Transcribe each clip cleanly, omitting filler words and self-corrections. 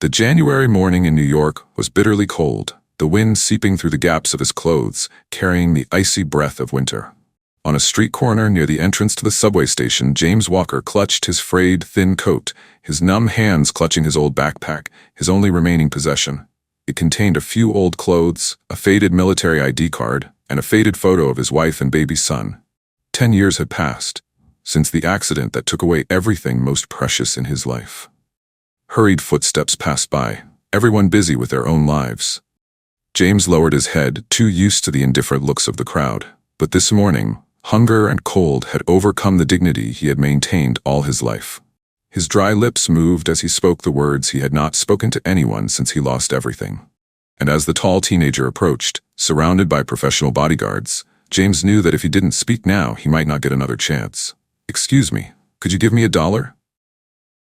The January morning in New York was bitterly cold, the wind seeping through the gaps of his clothes, carrying the icy breath of winter. On a street corner near the entrance to the subway station, James Walker clutched his frayed, thin coat, his numb hands clutching his old backpack, his only remaining possession. It contained a few old clothes, a faded military ID card, and a faded photo of his wife and baby son. 10 years had passed since the accident that took away everything most precious in his life. Hurried footsteps passed by, everyone busy with their own lives. James lowered his head, too used to the indifferent looks of the crowd. But this morning, hunger and cold had overcome the dignity he had maintained all his life. His dry lips moved as he spoke the words he had not spoken to anyone since he lost everything. And as the tall teenager approached, surrounded by professional bodyguards, James knew that if he didn't speak now, he might not get another chance. "Excuse me, could you give me $1?"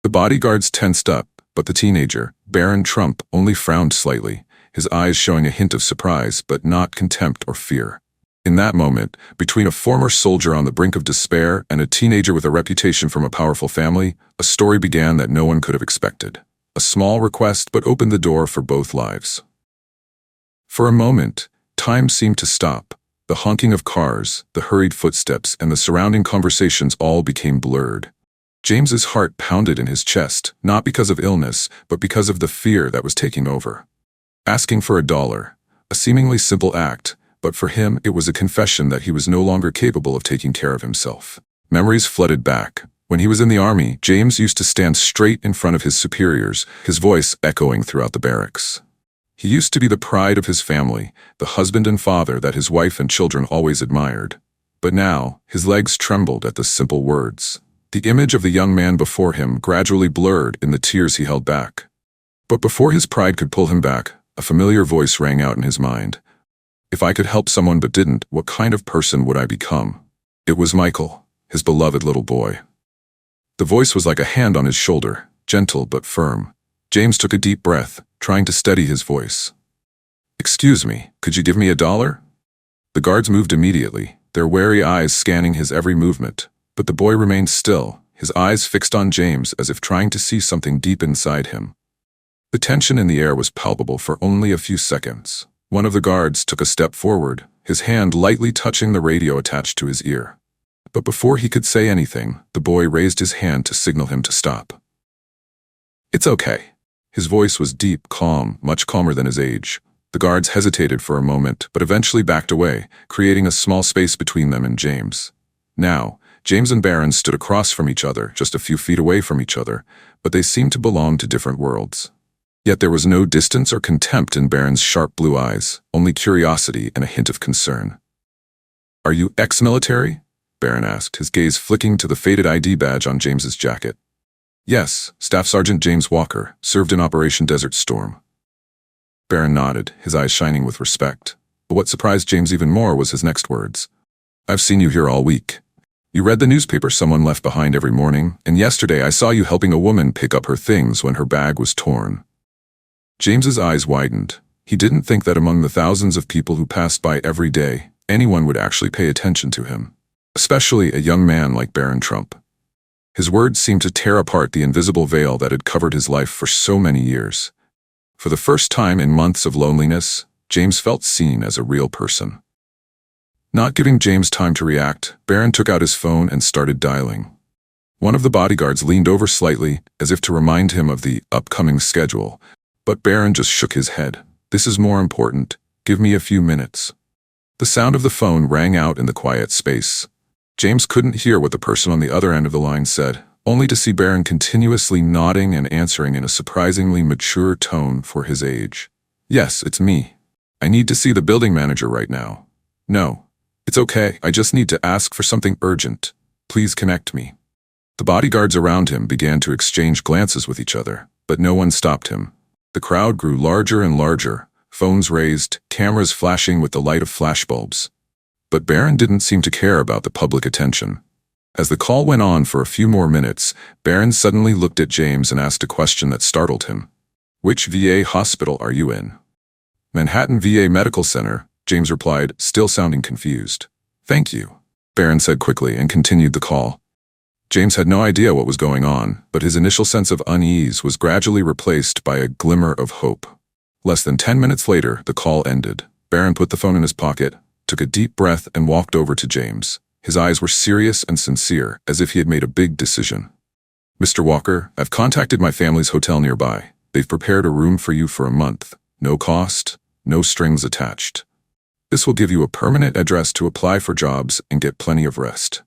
The bodyguards tensed up, but the teenager, Barron Trump, only frowned slightly, his eyes showing a hint of surprise, but not contempt or fear. In that moment, between a former soldier on the brink of despair and a teenager with a reputation from a powerful family, a story began that no one could have expected. A small request, but opened the door for both lives. For a moment, time seemed to stop. The honking of cars, the hurried footsteps, and the surrounding conversations all became blurred. James's heart pounded in his chest, not because of illness, but because of the fear that was taking over. Asking for $1, a seemingly simple act, but for him it was a confession that he was no longer capable of taking care of himself. Memories flooded back. When he was in the army, James used to stand straight in front of his superiors, his voice echoing throughout the barracks. He used to be the pride of his family, the husband and father that his wife and children always admired. But now, his legs trembled at the simple words. The image of the young man before him gradually blurred in the tears he held back. But before his pride could pull him back, a familiar voice rang out in his mind. If I could help someone but didn't, what kind of person would I become? It was Michael, his beloved little boy. The voice was like a hand on his shoulder, gentle but firm. James took a deep breath, trying to steady his voice. "Excuse me, could you give me $1?" The guards moved immediately, their wary eyes scanning his every movement, but the boy remained still, his eyes fixed on James as if trying to see something deep inside him. The tension in the air was palpable for only a few seconds. One of the guards took a step forward, his hand lightly touching the radio attached to his ear. But before he could say anything, the boy raised his hand to signal him to stop. "It's okay." His voice was deep, calm, much calmer than his age. The guards hesitated for a moment, but eventually backed away, creating a small space between them and James. Now, James and Barron stood across from each other, just a few feet away from each other, but they seemed to belong to different worlds. Yet there was no distance or contempt in Barron's sharp blue eyes, only curiosity and a hint of concern. "Are you ex-military?" Barron asked, his gaze flicking to the faded ID badge on James's jacket. "Yes, Staff Sergeant James Walker, served in Operation Desert Storm." Barron nodded, his eyes shining with respect. But what surprised James even more was his next words. "I've seen you here all week. You read the newspaper someone left behind every morning, and yesterday I saw you helping a woman pick up her things when her bag was torn." James's eyes widened. He didn't think that among the thousands of people who passed by every day, anyone would actually pay attention to him, especially a young man like Barron Trump. His words seemed to tear apart the invisible veil that had covered his life for so many years. For the first time in months of loneliness, James felt seen as a real person. Not giving James time to react, Barron took out his phone and started dialing. One of the bodyguards leaned over slightly, as if to remind him of the upcoming schedule, but Barron just shook his head. "This is more important. Give me a few minutes." The sound of the phone rang out in the quiet space. James couldn't hear what the person on the other end of the line said, only to see Barron continuously nodding and answering in a surprisingly mature tone for his age. "Yes, it's me. I need to see the building manager right now." "No. It's okay, I just need to ask for something urgent. Please connect me." The bodyguards around him began to exchange glances with each other, but no one stopped him. The crowd grew larger and larger, phones raised, cameras flashing with the light of flashbulbs. But Barron didn't seem to care about the public attention. As the call went on for a few more minutes, Barron suddenly looked at James and asked a question that startled him. "Which VA hospital are you in?" "Manhattan VA Medical Center," James replied, still sounding confused. "Thank you," Barron said quickly and continued the call. James had no idea what was going on, but his initial sense of unease was gradually replaced by a glimmer of hope. Less than 10 minutes later, the call ended. Barron put the phone in his pocket, took a deep breath, and walked over to James. His eyes were serious and sincere, as if he had made a big decision. "Mr. Walker, I've contacted my family's hotel nearby. They've prepared a room for you for a month. No cost, no strings attached. This will give you a permanent address to apply for jobs and get plenty of rest."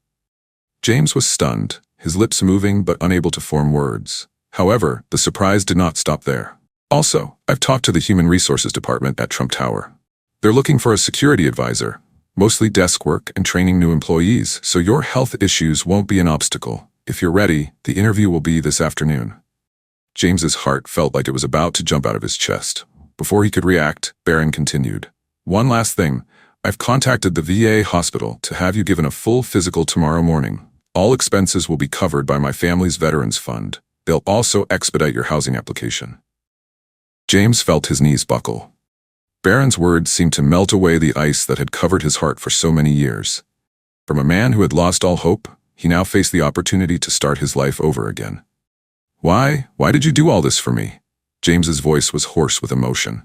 James was stunned, his lips moving but unable to form words. However, the surprise did not stop there. "Also, I've talked to the Human Resources Department at Trump Tower. They're looking for a security advisor, mostly desk work and training new employees, so your health issues won't be an obstacle. If you're ready, the interview will be this afternoon." James's heart felt like it was about to jump out of his chest. Before he could react, Barron continued. "One last thing. I've contacted the VA hospital to have you given a full physical tomorrow morning. All expenses will be covered by my family's Veterans Fund. They'll also expedite your housing application." James felt his knees buckle. Barron's words seemed to melt away the ice that had covered his heart for so many years. From a man who had lost all hope, he now faced the opportunity to start his life over again. Why did you do all this for me?" James's voice was hoarse with emotion.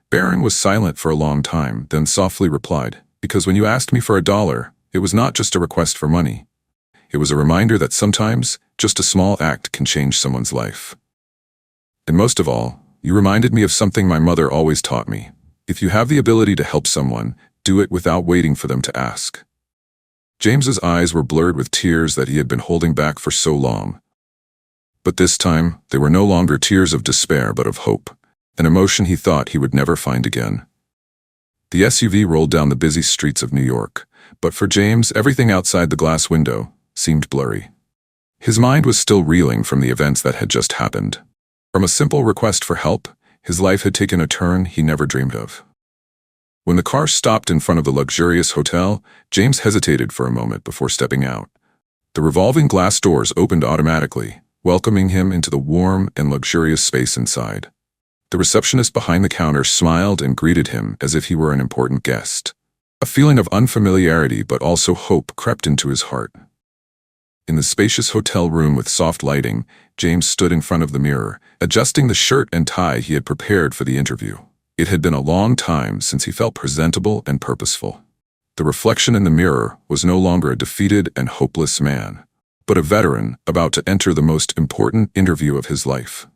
Barron was silent for a long time, then softly replied, "Because when you asked me for $1, it was not just a request for money. It was a reminder that sometimes just a small act can change someone's life. And most of all, you reminded me of something my mother always taught me. If you have the ability to help someone, do it without waiting for them to ask." James's eyes were blurred with tears that he had been holding back for so long. But this time, they were no longer tears of despair but of hope, an emotion he thought he would never find again. The SUV rolled down the busy streets of New York, but for James, everything outside the glass window seemed blurry. His mind was still reeling from the events that had just happened. From a simple request for help, his life had taken a turn he never dreamed of. When the car stopped in front of the luxurious hotel, James hesitated for a moment before stepping out. The revolving glass doors opened automatically, welcoming him into the warm and luxurious space inside. The receptionist behind the counter smiled and greeted him as if he were an important guest. A feeling of unfamiliarity but also hope crept into his heart. In the spacious hotel room with soft lighting, James stood in front of the mirror, adjusting the shirt and tie he had prepared for the interview. It had been a long time since he felt presentable and purposeful. The reflection in the mirror was no longer a defeated and hopeless man, but a veteran about to enter the most important interview of his life.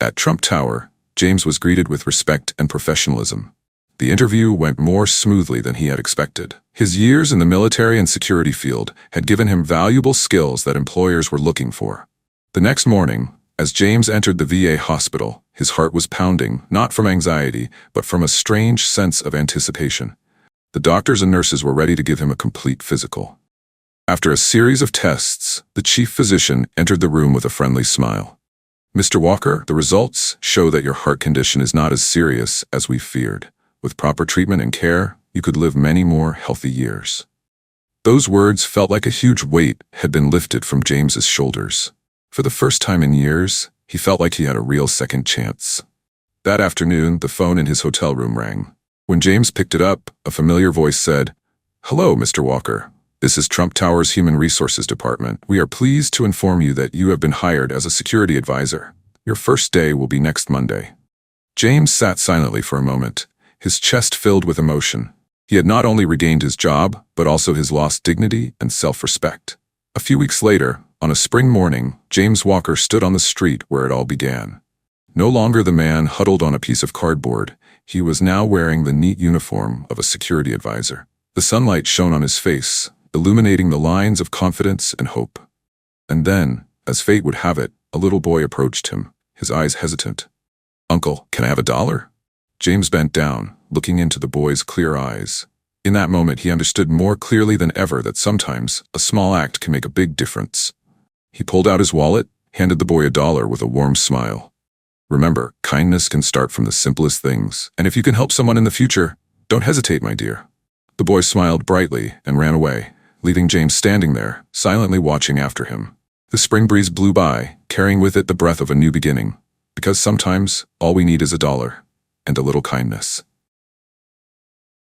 At Trump Tower, James was greeted with respect and professionalism. The interview went more smoothly than he had expected. His years in the military and security field had given him valuable skills that employers were looking for. The next morning, as James entered the VA hospital, his heart was pounding, not from anxiety, but from a strange sense of anticipation. The doctors and nurses were ready to give him a complete physical. After a series of tests, the chief physician entered the room with a friendly smile. "Mr. Walker, the results show that your heart condition is not as serious as we feared. With proper treatment and care, you could live many more healthy years." Those words felt like a huge weight had been lifted from James's shoulders. For the first time in years, he felt like he had a real second chance. That afternoon, the phone in his hotel room rang. When James picked it up, a familiar voice said, "Hello, Mr. Walker. This is Trump Tower's Human Resources Department. We are pleased to inform you that you have been hired as a security advisor. Your first day will be next Monday." James sat silently for a moment, his chest filled with emotion. He had not only regained his job, but also his lost dignity and self-respect. A few weeks later, on a spring morning, James Walker stood on the street where it all began. No longer the man huddled on a piece of cardboard, he was now wearing the neat uniform of a security advisor. The sunlight shone on his face, illuminating the lines of confidence and hope. And then, as fate would have it, a little boy approached him, his eyes hesitant. "Uncle, can I have $1?" James bent down, looking into the boy's clear eyes. In that moment, he understood more clearly than ever that sometimes a small act can make a big difference. He pulled out his wallet, handed the boy $1 with a warm smile. "Remember, kindness can start from the simplest things, and if you can help someone in the future, don't hesitate, my dear." The boy smiled brightly and ran away, leaving James standing there, silently watching after him. The spring breeze blew by, carrying with it the breath of a new beginning, because sometimes all we need is $1 and a little kindness.